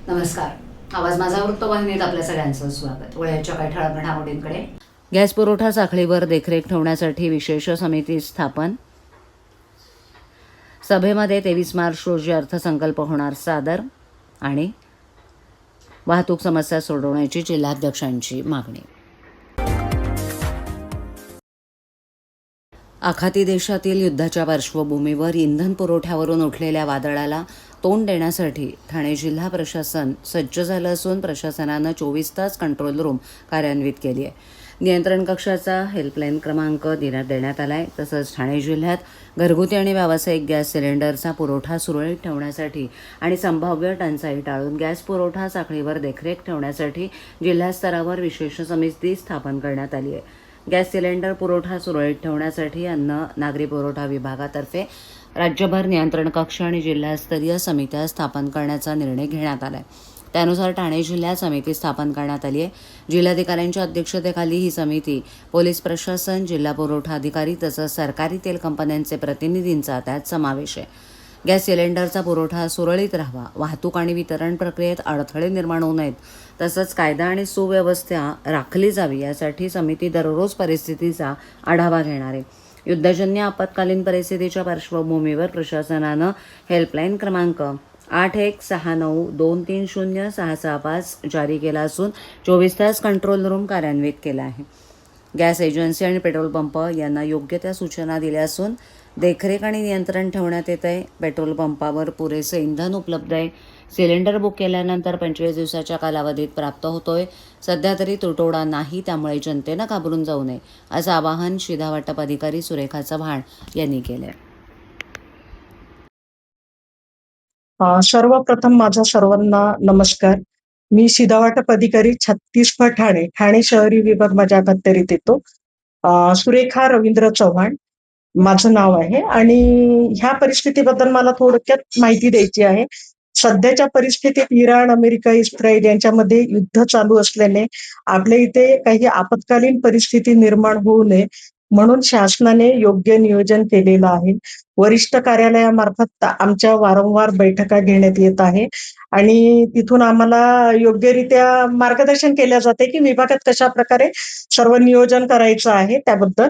नमस्कार. आवाज माझा वृत्तवाहिनीत आपल्या सगळ्यांचं स्वागत. वेळेच्या काही ठळक घडामोडींकडे. गॅस पुरवठा साखळीवर देखरेख ठेवण्यासाठी विशेष समिती स्थापन. सभेमध्ये 23 मार्च रोजी अर्थसंकल्प होणार सादर. आणि वाहतूक समस्या सोडवण्याची जिल्हाध्यक्षांची मागणी. आखाती देशातील युद्धाच्या पार्श्वभूमीवर इंधन पुरवठ्यावरून उठलेल्या वादळाला तोंड देण्यासाठी ठाणे जिल्हा प्रशासन सज्ज झालं असून प्रशासनानं 24 तास कंट्रोल रूम कार्यान्वित केली आहे. नियंत्रण कक्षाचा हेल्पलाईन क्रमांक देण्यात आला आहे. तसंच ठाणे जिल्ह्यात घरगुती आणि व्यावसायिक गॅस सिलेंडरचा पुरवठा सुरळीत ठेवण्यासाठी आणि संभाव्य टंचाई टाळून गॅस पुरवठा साखळीवर देखरेख ठेवण्यासाठी जिल्हास्तरावर विशेष समिती स्थापन करण्यात आली आहे. गॅस सिलेंडर पुरवठा सुरळीत ठेवण्यासाठी अन्न नागरी पुरवठा विभागातर्फे राज्यभर नियंत्रण कक्ष आणि जिल्हास्तरीय समित्या स्थापन करण्याचा निर्णय घेण्यात आला आहे. त्यानुसार ठाणे जिल्ह्यात समिती स्थापन करण्यात आली आहे. जिल्हाधिकाऱ्यांच्या अध्यक्षतेखाली ही समिती पोलीस प्रशासन, जिल्हा पुरवठा अधिकारी तसंच सरकारी तेल कंपन्यांचे प्रतिनिधींचा त्यात समावेश आहे. गॅस सिलेंडरचा पुरवठा सुरळीत राहावा, वाहतूक आणि वितरण प्रक्रियेत अडथळे निर्माण होऊ नयेत, तसंच कायदा आणि सुव्यवस्था राखली जावी यासाठी समिती दररोज परिस्थितीचा आढावा घेणार आहे. युद्धजन्य आपत्कालीन परिस्थितीच्या पार्श्वभूमीवर प्रशासनानं हेल्पलाईन क्रमांक 8169230665 जारी केला असून 24 तास कंट्रोल रूम कार्यान्वित केला आहे. गॅस एजन्सी आणि पेट्रोल पंप यांना योग्य त्या सूचना दिल्या असून देखरेख आणि नियंत्रण ठेवण्यात येत आहे. पेट्रोल पंपावर पुरेसे इंधन उपलब्ध आहे. सिलेंडर बुक केल्यानंतर 25 दिवसाच्या कालावधीत प्राप्त होतोय. सध्या तरी तुटवडा नाही, त्यामुळे जनतेनं घाबरून जाऊ नये असं आवाहन शिधा वाटप अधिकारी सुरेखा चव्हाण यांनी केलंय. सर्वप्रथम माझा सर्वांना नमस्कार. मी शिधा वाटप अधिकारी 36 ठाणे, ठाणे शहरी विभाग माझ्या अखत्यारीत येतो. सुरेखा रवींद्र चव्हाण माझं नाव आहे आणि ह्या परिस्थितीबद्दल मला थोडक्यात माहिती द्यायची आहे. सध्याच्या परिस्थितीत इराण, अमेरिका, इस्रायल यांच्यामध्ये युद्ध चालू असल्याने आपल्या इथे काही आपत्कालीन परिस्थिती निर्माण होऊ नये म्हणून शासनाने योग्य नियोजन केलेलं आहे. वरिष्ठ कार्यालयामार्फत आमच्या वारंवार बैठका घेण्यात येत आहे आणि तिथून आम्हाला योग्यरित्या मार्गदर्शन केलं जाते की विभागात कशा प्रकारे सर्व नियोजन करायचं आहे त्याबद्दल.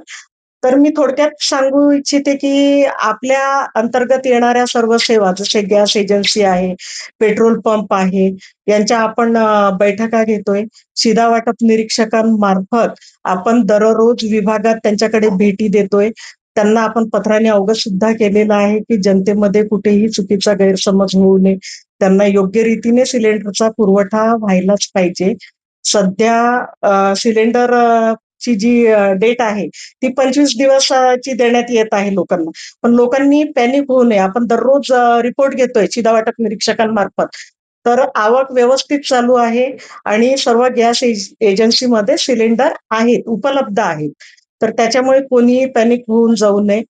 तर मी थोडक्यात सांगू इच्छिते की आपल्या अंतर्गत येणाऱ्या सर्व सेवा जसे गॅस एजन्सी आहे, पेट्रोल पंप आहे, यांच्या आपण बैठका घेतोय. शिधा वाटप निरीक्षकांमार्फत आपण दररोज विभागात त्यांच्याकडे भेटी देतोय. त्यांना आपण पत्राने अवगत सुद्धा केलेलं आहे की जनतेमध्ये कुठेही चुकीचा गैरसमज होऊ नये. त्यांना योग्य रीतीने सिलेंडरचा पुरवठा व्हायलाच पाहिजे. सध्या सिलेंडर ची जी डेट आहे ती 25 दिवसाची देण्यात येत आहे लोकांना. पण लोकांनी पॅनिक होऊ नये. आपण दररोज रिपोर्ट घेतोय शिधा वाटप निरीक्षकांमार्फत. तर आवक व्यवस्थित चालू आहे आणि सर्व गॅस एजन्सीमध्ये सिलेंडर आहेत, उपलब्ध आहेत. तर त्याच्यामुळे कोणीही पॅनिक होऊन जाऊ नये.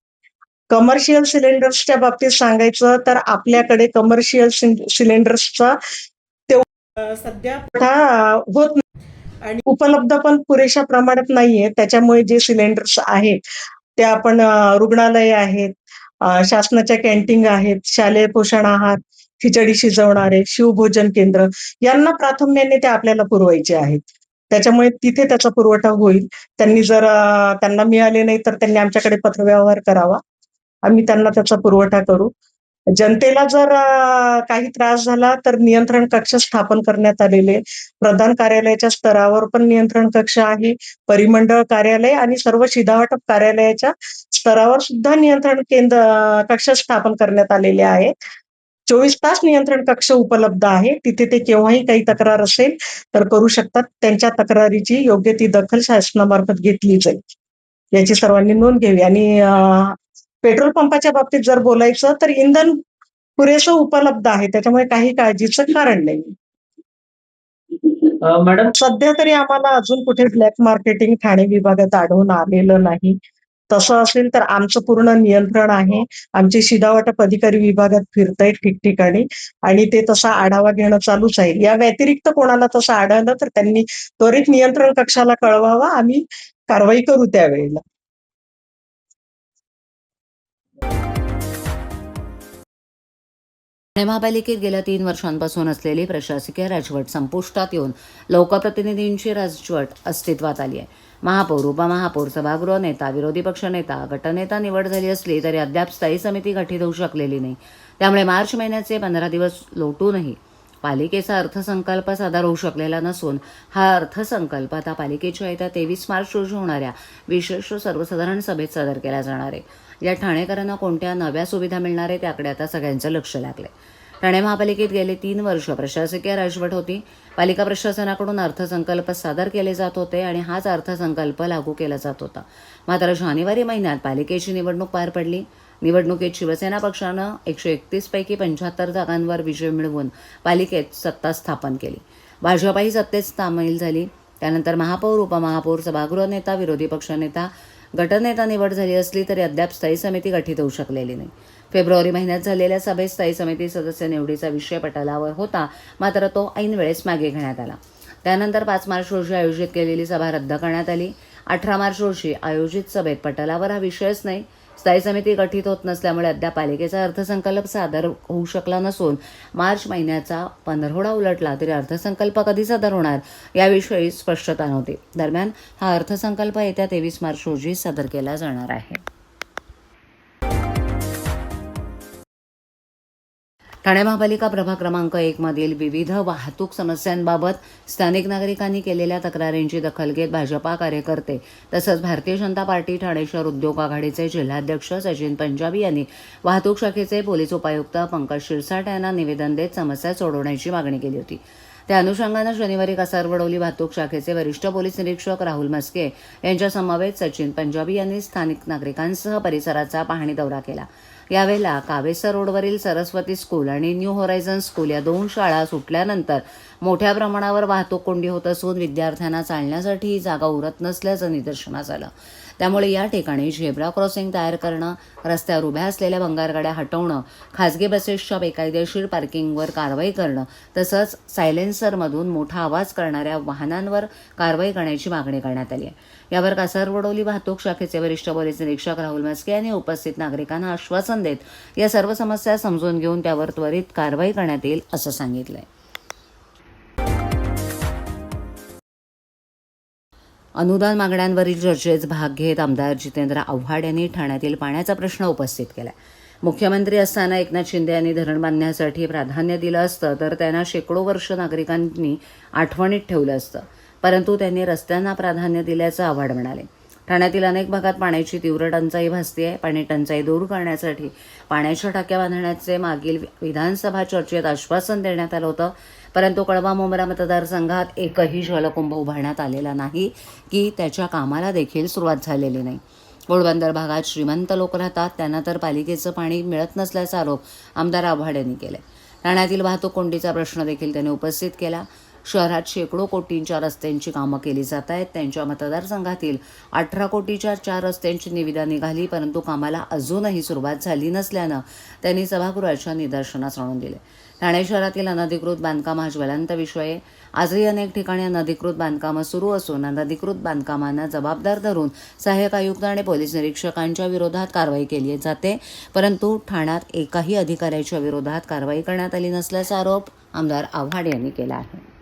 कमर्शियल सिलेंडर्सच्या बाबतीत सांगायचं तर आपल्याकडे कमर्शियल सिलेंडर्सचा सध्या होत नाही आणि उपलब्ध पण पुरेशा प्रमाणात नाहीये. त्याच्यामुळे जे सिलेंडर्स आहेत ते आपण रुग्णालय आहेत, शासनाच्या कॅन्टीन आहेत, शालेय पोषण आहार, खिचडी शिजवणारे, शिवभोजन केंद्र यांना प्राधान्याने ते आपल्याला पुरवायचे आहेत. त्याच्यामुळे तिथे त्याचा पुरवठा होईल. त्यांनी जर त्यांना मिळाले नाही तर त्यांनी आमच्याकडे पत्रव्यवहार करावा. आम्ही त्यांना त्याचा पुरवठा करू. जनतेला जर काही त्रास झाला तर नियंत्रण कक्ष स्थापन करण्यात आलेले. प्रधान कार्यालयाच्या स्तरावर पण नियंत्रण कक्ष आहे. परिमंडळ कार्यालय आणि सर्व शिधा वाटप कार्यालयाच्या स्तरावर सुद्धा नियंत्रण कक्ष स्थापन करण्यात आलेले आहेत. 24 तास नियंत्रण कक्ष उपलब्ध आहे. तिथे ते केव्हाही काही तक्रार असेल तर करू शकतात. त्यांच्या तक्रारीची योग्य ती दखल शासनामार्फत घेतली जाईल. याची सर्वांनी नोंद घ्यावी. आणि पेट्रोल पंपाच्या बाबतीत जर बोलायचं तर इंधन पुरेसं उपलब्ध आहे. त्याच्यामुळे काही काळजीचं कारण नाही. मॅडम, सध्या तरी आम्हाला अजून कुठे ब्लॅक मार्केटिंग ठाणे विभागात आढळून आलेलं नाही. तसं असेल तर आमचं पूर्ण नियंत्रण आहे. आमचे शिधा वाटप अधिकारी विभागात फिरतायत ठिकठिकाणी आणि ते तसा आढावा घेणं चालूच आहे. या व्यतिरिक्त कोणाला तसं आढळलं तर त्यांनी त्वरित नियंत्रण कक्षाला कळवावा. आम्ही कारवाई करू त्यावेळेला. ठाणे महापालिकेत गेल्या 3 वर्षांपासून असलेली प्रशासकीय राजवट संपुष्टात येऊन लोकप्रतिनिधींची राजवट अस्तित्वात आली आहे. महापौर, उपमहापौर, सभागृह नेता, विरोधी पक्षनेता, गटनेता निवड झाली असली तरी अद्याप स्थायी समिती गठीत होऊ शकलेली नाही. त्यामुळे मार्च महिन्याचे 15 दिवस लोटूनही पालिकेचा अर्थसंकल्प सादर होऊ शकलेला नसून हा अर्थसंकल्प आता पालिकेच्या येत्या 23 मार्च रोजी होणाऱ्या विशेष सर्वसाधारण सभेत सादर केला जाणार आहे. या ठाणेकरांना कोणत्या नव्या सुविधा मिळणार आहे त्याकडे आता सगळ्यांचं लक्ष लागलंय. ठाणे महापालिकेत गेले 3 वर्ष प्रशासकीय राजवट होती. पालिका प्रशासनाकडून अर्थसंकल्प सादर केले जात होते आणि हाच अर्थसंकल्प लागू केला जात होता. मात्र जानेवारी महिन्यात पालिकेची निवडणूक पार पडली. निवडणुकीत शिवसेना पक्षानं 131 पैकी 75 जागांवर विजय मिळवून पालिकेत सत्ता स्थापन केली. भाजपाही सत्तेत सामील झाली. त्यानंतर महापौर, उपमहापौर, सभागृह नेता, विरोधी पक्षनेता, गटनेता निवड झाली असली तरी अद्याप स्थायी समिती गठीत होऊ शकलेली नाही. फेब्रुवारी महिन्यात झालेल्या सभेत स्थायी समिती सदस्य निवडीचा विषय पटलावर होता, मात्र तो ऐन वेळेस मागे घेण्यात आला. त्यानंतर 5 मार्च रोजी आयोजित केलेली सभा रद्द करण्यात आली. 18 मार्च रोजी आयोजित सभेत पटलावर हा विषयच नाही. स्थायी समिती गठीत होत नसल्यामुळे अद्याप पालिकेचा अर्थसंकल्प सादर होऊ शकला नसून मार्च महिन्याचा पंधरवडा उलटला तरी अर्थसंकल्प कधी सादर होणार याविषयी स्पष्टता नव्हती. दरम्यान हा अर्थसंकल्प येत्या 23 मार्च रोजी सादर केला जाणार आहे. ठाणे महापालिका प्रभाग क्रमांक 1 मधील विविध वाहतूक समस्यांबाबत स्थानिक नागरिकांनी केलेल्या तक्रारींची दखल घेत भाजपा कार्यकर्ते तसंच भारतीय जनता पार्टी ठाणे शहर उद्योग आघाडीचे जिल्हाध्यक्ष सचिन पंजाबी यांनी वाहतूक शाखेचे पोलीस उपायुक्त पंकज शिरसाट यांना निवेदन देत समस्या सोडवण्याची मागणी केली होती. त्या अनुषंगानं शनिवारी कासारवडोली वाहतूक शाखेचे वरिष्ठ पोलीस निरीक्षक राहुल मस्के यांच्या समवेत सचिन पंजाबी यांनी स्थानिक नागरिकांसह परिसराचा पाहणी दौरा केला. यावेळेला कावेसर रोडवरील सरस्वती स्कूल आणि न्यू होरायझन स्कूल या 2 शाळा सुटल्यानंतर मोठ्या प्रमाणावर वाहतूक कोंडी होत असून विद्यार्थ्यांना चालण्यासाठी ही जागा उरत नसल्याचं निदर्शनास आलं. त्यामुळे या ठिकाणी झेब्रा क्रॉसिंग तयार करणं, रस्त्यावर उभ्या असलेल्या भंगार गाड्या हटवणं, खासगी बसेसच्या बेकायदेशीर पार्किंगवर कारवाई करणं तसंच सायलेन्सरमधून मोठा आवाज करणाऱ्या वाहनांवर कारवाई करण्याची मागणी करण्यात आली आहे. यावर कासारवडोली वाहतूक शाखेचे वरिष्ठ पोलीस निरीक्षक राहुल मस्के यांनी उपस्थित नागरिकांना आश्वासन देत या सर्व समस्या समजून घेऊन त्यावर त्वरित कारवाई करण्यात येईल असं सांगितलंय. अनुदान मागण्यांवरील चर्चेत भाग घेत आमदार जितेंद्र आव्हाड यांनी ठाण्यातील पाण्याचा प्रश्न उपस्थित केला. मुख्यमंत्री असताना एकनाथ शिंदे यांनी धरण बांधण्यासाठी प्राधान्य दिलं असतं तर त्यांना शेकडो वर्ष नागरिकांनी आठवणीत ठेवलं असतं, परंतु त्यांनी रस्त्यांना प्राधान्य दिल्याचं आव्हाड म्हणाले. ठाण्यातील अनेक भागात पाण्याची तीव्र टंचाई भासते आहे. पाणी टंचाई दूर करण्यासाठी पाण्याच्या टाक्या बांधण्याचे मागील विधानसभा चर्चेत आश्वासन देण्यात आलं होतं, परंतु कळवा मुंब्रा मतदारसंघात एकही जलकुंभ उभारण्यात आलेला नाही की त्याच्या कामाला देखील सुरुवात झालेली नाही. घोडबंदर भागात श्रीमंत लोक राहतात, त्यांना तर पालिकेचं पाणी मिळत नसल्याचा आरोप आमदार आव्हाड यांनी केला. ठाण्यातील वाहतूक कोंडीचा प्रश्न देखील त्यांनी उपस्थित केला. शहरात शेकडो कोटींच्या रस्त्यांची कामं केली जात आहेत. त्यांच्या मतदारसंघातील 18 कोटीच्या 4 रस्त्यांची निविदा निघाली, परंतु कामाला अजूनही सुरुवात झाली नसल्यानं त्यांनी सभागृहाच्या निदर्शनास आणून दिले. ठाणे शहरातील अनधिकृत बांधकाम हा ज्वलंत विषय आहे. आजही अनेक ठिकाणी अनधिकृत बांधकामं सुरू असून अनधिकृत बांधकामांना जबाबदार धरून सहाय्यक आयुक्त आणि पोलीस निरीक्षकांच्या विरोधात कारवाई केली जाते, परंतु ठाण्यात एकाही अधिकाऱ्याच्या विरोधात कारवाई करण्यात आली नसल्याचा आरोप आमदार आव्हाड यांनी केला आहे.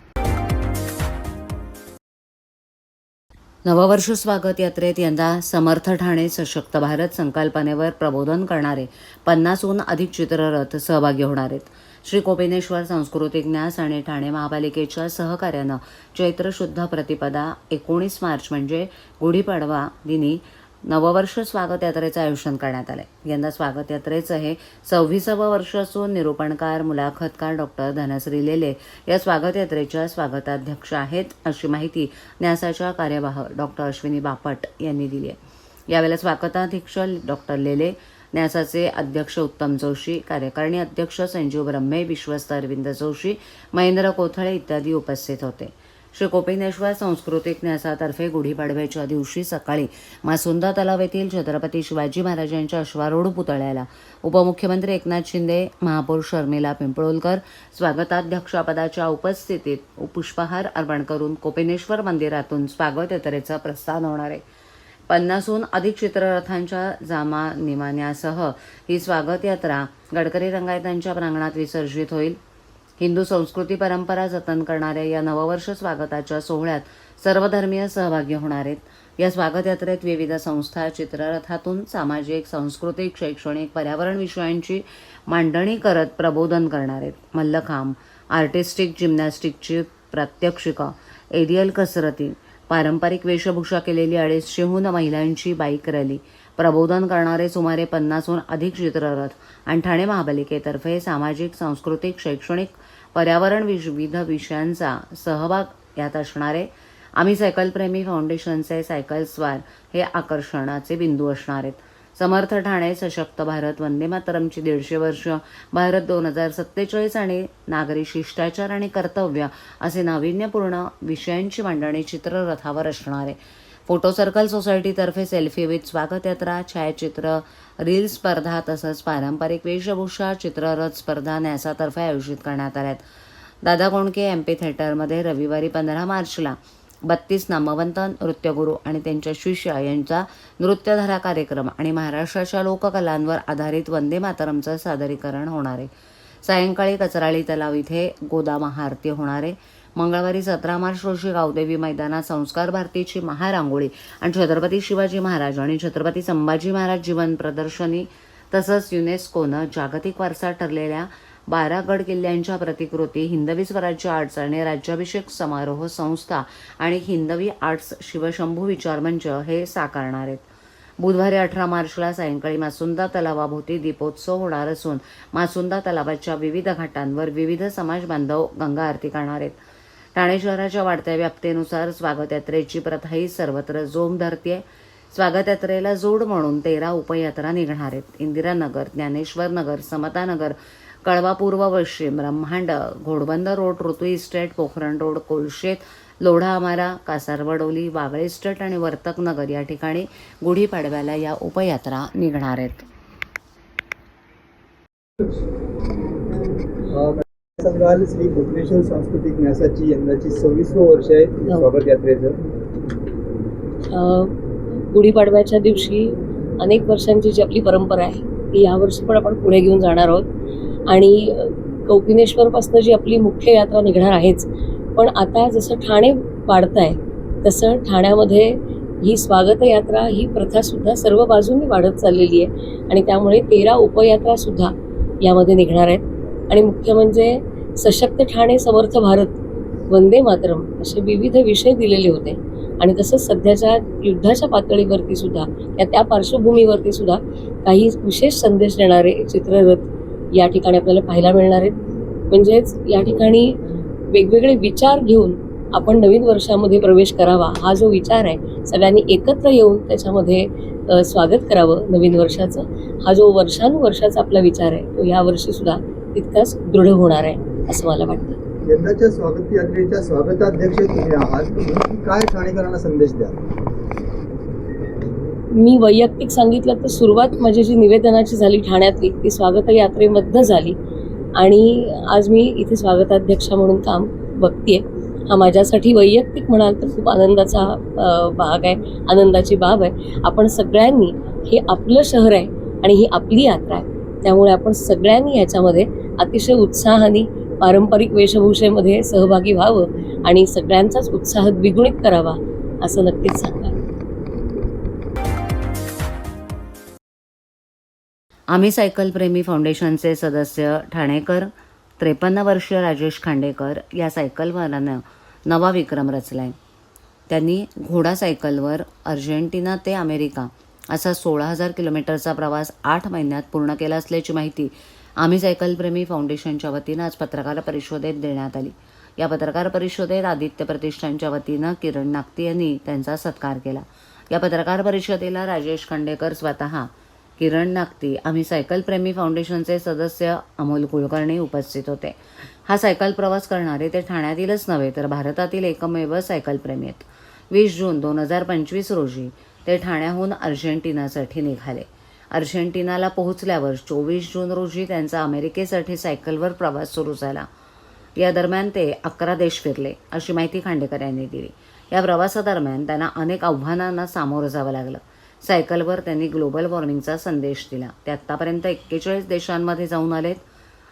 नववर्ष स्वागत यात्रेत यंदा समर्थ ठाणे सशक्त भारत संकल्पनेवर प्रबोधन करणारे 50हून अधिक चित्ररथ सहभागी होणार आहेत. श्री कोपिनेश्वर सांस्कृतिक न्यास आणि ठाणे महापालिकेच्या सहकार्यानं चैत्र शुद्ध प्रतिपदा 19 मार्च म्हणजे गुढीपाडवा दिनी नववर्ष स्वागत यात्रेचं आयोजन करण्यात आलंय. यंदा स्वागत यात्रेचं हे 26वं वर्ष असून निरूपणकार, मुलाखतकार डॉक्टर धनश्री लेले या स्वागत यात्रेच्या स्वागताध्यक्ष आहेत, अशी माहिती न्यासाच्या कार्यवाह डॉक्टर अश्विनी बापट यांनी दिली आहे. यावेळेला स्वागताध्यक्ष डॉक्टर लेले, न्यासाचे अध्यक्ष उत्तम जोशी, कार्यकारिणी अध्यक्ष संजीव ब्रह्मे, विश्वस्त अरविंद जोशी, महेंद्र कोथळे इत्यादी उपस्थित होते. श्री कोपिनेश्वर सांस्कृतिक न्यासातर्फे गुढीपाडव्याच्या दिवशी सकाळी मासुंदा तलाव येथील छत्रपती शिवाजी महाराजांच्या अश्वारूढ पुतळ्याला उपमुख्यमंत्री एकनाथ शिंदे, महापौर शर्मिला पिंपळोलकर स्वागताध्यक्षपदाच्या उपस्थितीत पुष्पहार अर्पण करून कोपिनेश्वर मंदिरातून स्वागत यात्रेचं प्रस्थान होणार आहे. 50हून अधिक चित्ररथांच्या जामा निमाण्यासह ही स्वागत यात्रा गडकरी रंगायतांच्या प्रांगणात विसर्जित होईल. हिंदू संस्कृती परंपरा जतन करणाऱ्या या नववर्ष स्वागताच्या सोहळ्यात सर्वधर्मीय सहभागी होणार आहेत. या स्वागत यात्रेत विविध संस्था चित्ररथातून सामाजिक, सांस्कृतिक, शैक्षणिक, पर्यावरण विषयांची मांडणी करत प्रबोधन करणार आहेत. मल्लखांब, आर्टिस्टिक जिम्नॅस्टिकची प्रात्यक्षिकं, एरियल कसरती, पारंपरिक वेशभूषा केलेली 250हून महिलांची बाईक रॅली, प्रबोधन करणारे सुमारे 50हून अधिक चित्ररथ आणि ठाणे महापालिकेतर्फे सामाजिक, सांस्कृतिक, शैक्षणिक, पर्यावरण विविध विषयांचा सहभाग यात असणार आहे. आम्ही सायकलप्रेमी फाउंडेशनचे सायकल स्वार हे आकर्षणाचे बिंदू असणार आहेत. समर्थ ठाणे, सशक्त भारत, वंदे मातरमची 150 वर्ष, भारत 2047 आणि नागरी शिष्टाचार आणि कर्तव्य असे नाविन्यपूर्ण विषयांची मांडणी चित्ररथावर असणार आहे. फोटो सर्कल सोसायटीतर्फे सेल्फी विथ स्वागत यात्रा, छायाचित्र, रील स्पर्धा तसंच पारंपरिक वेशभूषा चित्ररथ स्पर्धा न्यासातर्फे आयोजित करण्यात आल्या आहेत. दादा कोंडके एमपी थिएटरमध्ये रविवारी 15 मार्चला 32 नामवंत नृत्यगुरू आणि त्यांच्या शिष्य यांचा नृत्यधारा कार्यक्रम आणि महाराष्ट्राच्या लोककलांवर आधारित वंदे मातरमचं सादरीकरण होणार आहे. सायंकाळी कचराळी तलाव इथे गोदा महाआरती होणार आहे. मंगळवारी 17 मार्च रोजी गावदेवी मैदानात संस्कार भारतीची महारांगोळी आणि छत्रपती शिवाजी महाराज आणि छत्रपती संभाजी महाराज जीवन प्रदर्शनी तसंच युनेस्कोनं जागतिक वारसा ठरलेल्या 12 गड किल्ल्यांच्या प्रतिकृती हिंदवी स्वराज्य आर्ट्स आणि राज्याभिषेक समारोह संस्था आणि हिंदवी आर्ट्स शिवशंभू विचारमंच हे साकारणार आहेत. बुधवारी 18 मार्चला सायंकाळी मासुंदा तलावाभोवती दीपोत्सव होणार असून मासुंदा तलावाच्या विविध घाटांवर विविध समाज बांधव गंगा आरती करणार आहेत. ठाणे शहराच्या वाढत्या व्याप्तीनुसार स्वागत यात्रेची प्रथाही सर्वत्र जोम धरतीये. स्वागत यात्रेला जोड म्हणून 13 उपयात्रा निघणार आहेत. इंदिरानगर, ज्ञानेश्वर नगर, समता नगर, कळवा पूर्व पश्चिम, Brahmand, Ghodbunder road, Rutu estate, Pokhran road, Kolshet, Lodha Amara, Kasarvadavali, Wagle estate आणि वर्तक नगर या ठिकाणी गुढीपाडव्याला या उपयात्रा निघणार आहेत. सांगाल श्री भुवनेश्वर सांस्कृतिक न्यासाची यंदाची 26वं वर्ष आहे स्वागत यात्रेचं. गुढीपाडव्याच्या दिवशी अनेक वर्षांची जी आपली परंपरा आहे ती यावर्षी पण आपण पुढे घेऊन जाणार आहोत आणि कौपिनेश्वरपासून जी आपली मुख्य यात्रा निघणार आहेच, पण आता जसं ठाणे वाढत आहे तसं ठाण्यामध्ये ही स्वागत यात्रा ही प्रथासुद्धा सर्व बाजूंनी वाढत चाललेली आहे आणि त्यामुळे 13 उपयात्रासुद्धा यामध्ये निघणार आहेत आणि मुख्य म्हणजे सशक्त ठाणे, समर्थ भारत, वंदे मातरम असे विविध विषय दिलेले होते आणि तसंच सध्याच्या युद्धाच्या पातळीवरती सुद्धा त्या पार्श्वभूमीवरती सुद्धा काही विशेष संदेश देणारे चित्ररथ या ठिकाणी आपल्याला पाहायला मिळणार आहेत. म्हणजेच या ठिकाणी वेगवेगळे विचार घेऊन आपण नवीन वर्षामध्ये प्रवेश करावा हा जो विचार आहे सगळ्यांनी एकत्र येऊन त्याच्यामध्ये स्वागत करावं नवीन वर्षाचं, हा जो वर्षानुवर्षाचा आपला विचार आहे तो या वर्षीसुद्धा तितकाच दृढ होणार आहे असं मला वाटतं. यंदाच्या स्वागत यात्रेच्या स्वागताध्यक्ष तुम्ही आहात, काय ठाणेकरांना संदेश द्या? मी वैयक्तिक सांगितलं तर सुरुवात माझी जी निवेदनाची झाली ठाण्यातली ती स्वागत यात्रेमधनं झाली आणि आज मी इथे स्वागताध्यक्षा म्हणून काम बघतेय. हा माझ्यासाठी वैयक्तिक म्हणाल तर खूप आनंदाचा भाग आहे, आनंदाची बाब आहे. आपण सगळ्यांनी हे आपलं शहर आहे आणि ही आपली यात्रा आहे, त्यामुळे आपण सगळ्यांनी याच्यामध्ये अतिशय उत्साहाने पारंपरिक वेशभूषेमध्ये सहभागी व्हावं आणि सगळ्यांचाच उत्साह द्विगुणित करावा असं नक्कीच सांगा. आम्ही सायकलप्रेमी फाउंडेशनचे सदस्य ठाणेकर 53 वर्षीय राजेश खांडेकर या सायकलवालानं नवा विक्रम रचलाय. त्यांनी घोडा सायकलवर अर्जेंटिना ते अमेरिका असा 16,000 किलोमीटरचा प्रवास 8 महिन्यात पूर्ण केला असल्याची माहिती आम्ही सायकलप्रेमी फाउंडेशनच्या वतीनं आज पत्रकार परिषदेत देण्यात आली. या पत्रकार परिषदेत आदित्य प्रतिष्ठानच्या वतीनं किरण नागती यांनी त्यांचा सत्कार केला. या पत्रकार परिषदेला राजेश खांडेकर स्वतः, किरण नागती, आम्ही सायकलप्रेमी फाउंडेशनचे सदस्य अमोल कुलकर्णी उपस्थित होते. हा सायकल प्रवास करणारे ते ठाण्यातीलच नव्हे तर भारतातील एकमेव सायकलप्रेमी आहेत. 20 जून 2025 रोजी ते ठाण्याहून अर्जेंटिनासाठी निघाले. अर्जेंटिनाला पोहोचल्यावर 24 जून रोजी त्यांचा अमेरिकेसाठी सायकलवर प्रवास सुरू झाला. या दरम्यान ते 11 देश फिरले अशी माहिती खांडेकर यांनी दिली. या प्रवासादरम्यान त्यांना अनेक आव्हानांना सामोरं जावं लागलं. सायकलवर त्यांनी ग्लोबल वॉर्मिंगचा संदेश दिला. ते आत्तापर्यंत 41 देशांमध्ये जाऊन आलेत.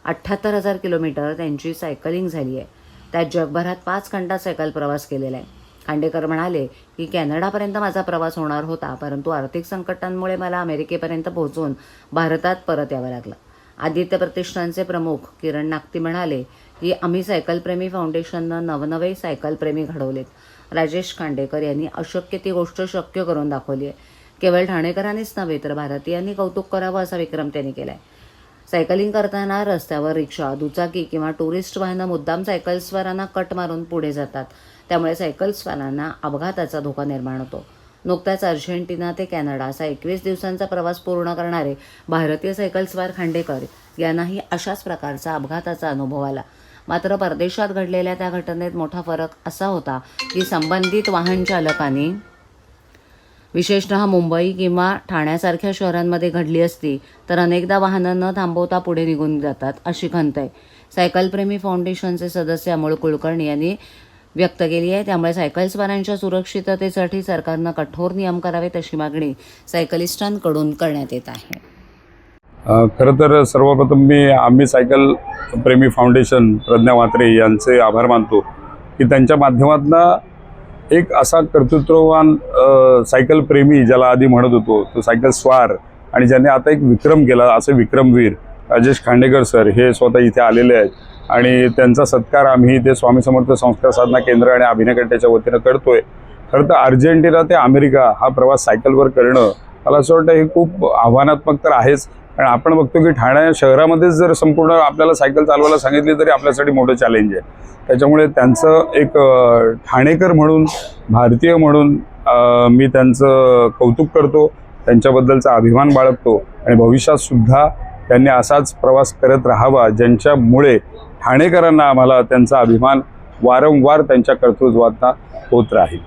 78,000 किलोमीटर त्यांची सायकलिंग झाली आहे. त्यात जगभरात 5 खंडात सायकल प्रवास केलेला आहे. खांडेकर म्हणाले की कॅनडापर्यंत माझा प्रवास होणार होता, परंतु आर्थिक संकटांमुळे मला अमेरिकेपर्यंत पोहोचून भारतात परत यावं लागलं. आदित्य प्रतिष्ठानचे प्रमुख किरण नागती म्हणाले की आम्ही सायकलप्रेमी फाउंडेशननं नवनवे सायकलप्रेमी घडवलेत. राजेश खांडेकर यांनी अशक्य ती गोष्ट शक्य करून दाखवली आहे. केवळ ठाणेकरांनीच नव्हे तर भारतीयांनी कौतुक करावं असा विक्रम त्यांनी केला आहे. सायकलिंग करताना रस्त्यावर रिक्षा, दुचाकी किंवा टुरिस्ट वाहनं मुद्दाम सायकलस्वारांना कट मारून पुढे जातात. त्यामुळे सायकलस्वारांना अपघाताचा धोका निर्माण होतो. नुकताच अर्जेंटिना ते कॅनडा असा 21 दिवसांचा प्रवास पूर्ण करणारे भारतीय सायकलस्वार खांडेकर यांनाही अशाच प्रकारचा अपघाताचा अनुभव आला. मात्र परदेशात घडलेल्या त्या घटनेत मोठा फरक असा होता की संबंधित वाहन चालकांनी विशेषतः मुंबई किंवा ठाण्यासारख्या शहरांमध्ये घडली असती तर अनेकदा वाहनं न थांबवता पुढे निघून जातात अशी खंत आहे. सायकलप्रेमी फाउंडेशनचे सदस्य अमोल कुलकर्णी यांनी व्यक्त केली आहे. त्यामुळे सायकलस्वारांच्या सुरक्षिततेसाठी सरकारनं कठोर नियम करावेत अशी मागणी सायकलिस्टांकडून करण्यात येत आहे. खरं तर सर्वप्रथम आम्ही सायकल प्रेमी फाउंडेशन प्रज्ञा म्हात्रे यांचे आभार मानतो की त्यांच्या माध्यमातून एक असा कर्तृत्ववान सायकल प्रेमी ज्याला आधी म्हणत होतो तो सायकल स्वार आणि ज्याने आता एक विक्रम केला असे विक्रमवीर राजेश खांडेकर सर हे स्वतः इथे आलेले आहेत आणि त्यांचा सत्कार आम्ही इथे स्वामी समर्थ संस्कार साधना केंद्र आणि अभिनयकट्ट्याच्या वतीनं करतोय. खरं तर अर्जेंटिना ते अमेरिका हा प्रवास सायकलवर करणं मला असं वाटतं हे खूप आव्हानात्मक तर आहेच. कारण आपण बघतो की ठाणे शहरामध्येच जर संपूर्ण आपल्याला सायकल चालवायला सांगितली तरी आपल्यासाठी मोठं चॅलेंज आहे. त्याच्यामुळे त्यांचं एक ठाणेकर म्हणून भारतीय म्हणून मी त्यांचं कौतुक करतो, त्यांच्याबद्दलचा अभिमान बाळगतो आणि भविष्यातसुद्धा त्यांनी असाच प्रवास करत राहावा ज्यांच्यामुळे ठाणेकरांना आम्हाला त्यांचा अभिमान वारंवार त्यांच्या कर्तृत्वात होत राहील.